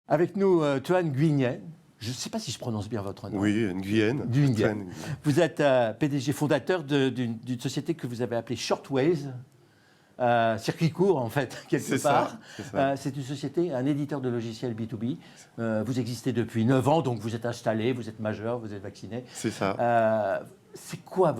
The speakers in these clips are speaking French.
Avec nous, Toan Nguyen. Je ne sais pas si je prononce bien votre nom. Oui, Nguyen. Nguyen. Vous êtes PDG fondateur d'une société que vous avez appelée Shortways. Circuit court, en fait, quelque part. C'est une société, un éditeur de logiciels B2B. Vous existez depuis 9 ans, donc vous êtes installé, vous êtes majeur, vous êtes vacciné. C'est ça. C'est quoi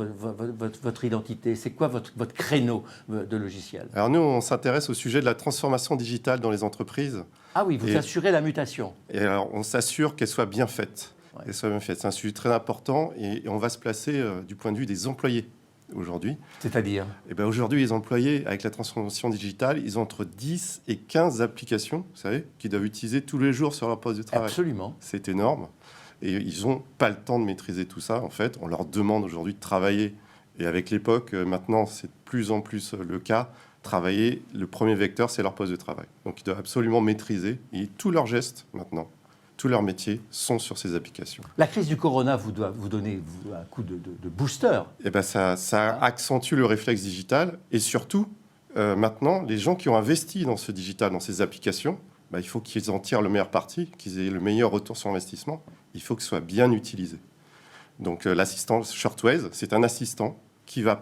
votre identité? C'est quoi votre créneau de logiciel? Alors nous, on s'intéresse au sujet de la transformation digitale dans les entreprises. Ah oui, vous assurez la mutation. Et alors, on s'assure qu'elle soit bien faite. Ouais. C'est un sujet très important et on va se placer du point de vue des employés aujourd'hui. C'est-à-dire? Aujourd'hui, les employés, avec la transformation digitale, ils ont entre 10 et 15 applications, vous savez, qu'ils doivent utiliser tous les jours sur leur poste de travail. Absolument. C'est énorme. Et ils n'ont pas le temps de maîtriser tout ça, en fait. On leur demande aujourd'hui de travailler. Et avec l'époque, maintenant, c'est de plus en plus le cas. Travailler, le premier vecteur, c'est leur poste de travail. Donc, ils doivent absolument maîtriser. Et tous leurs gestes, maintenant, tous leurs métiers sont sur ces applications. La crise du corona doit vous donner un coup de booster. Ça accentue le réflexe digital. Et surtout, maintenant, les gens qui ont investi dans ce digital, dans ces applications, il faut qu'ils en tirent le meilleur parti, qu'ils aient le meilleur retour sur investissement. Il faut que ce soit bien utilisé. Donc, l'assistant Shortways, c'est un assistant qui va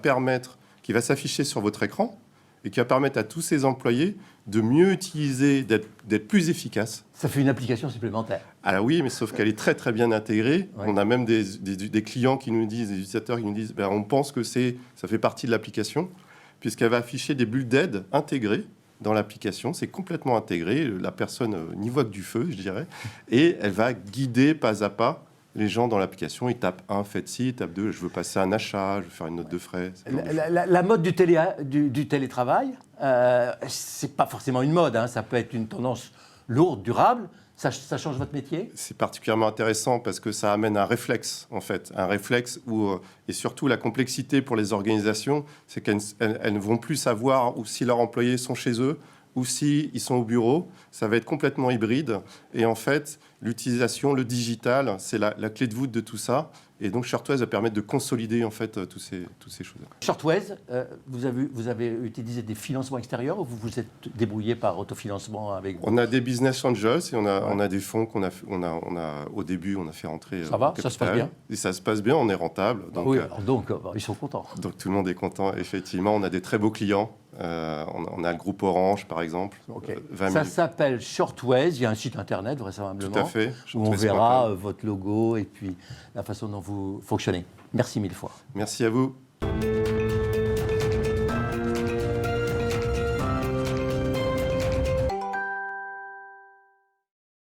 s'afficher sur votre écran et qui va permettre à tous ces employés de mieux utiliser, d'être plus efficaces. Ça fait une application supplémentaire. Alors oui, mais sauf qu'elle est très très bien intégrée. Ouais. On a même des clients qui nous disent, des utilisateurs qui nous disent, on pense que ça fait partie de l'application, puisqu'elle va afficher des bulles d'aide intégrées dans l'application. C'est complètement intégré. La personne n'y voit que du feu, je dirais. Et elle va guider pas à pas les gens dans l'application. Étape 1, faites ci. Étape 2, je veux passer un achat, je veux faire une note de frais. La mode du télétravail, c'est pas forcément une mode. Ça peut être une tendance lourde, durable. Ça change votre métier? C'est particulièrement intéressant parce que ça amène un réflexe, en fait. Un réflexe et surtout la complexité pour les organisations, c'est qu'elles ne vont plus savoir si leurs employés sont chez eux ou s'ils sont au bureau. Ça va être complètement hybride. Et en fait, l'utilisation, le digital, c'est la clé de voûte de tout ça. Et donc, Shortways va permettre de consolider en fait toutes ces choses. Shortways, vous avez utilisé des financements extérieurs ou vous vous êtes débrouillé par autofinancement avec vous? On a des business angels et on a des fonds au début, on a fait rentrer. Ça va, ça se passe bien. Et ça se passe bien, on est rentable. Donc ils sont contents. Donc tout le monde est content. Effectivement, on a des très beaux clients. On a le groupe Orange, par exemple. Okay. Ça s'appelle Shortways. Il y a un site internet, vraisemblablement. Tout à fait. Où on verra votre logo et puis la façon dont vous fonctionnez. Merci mille fois. Merci à vous.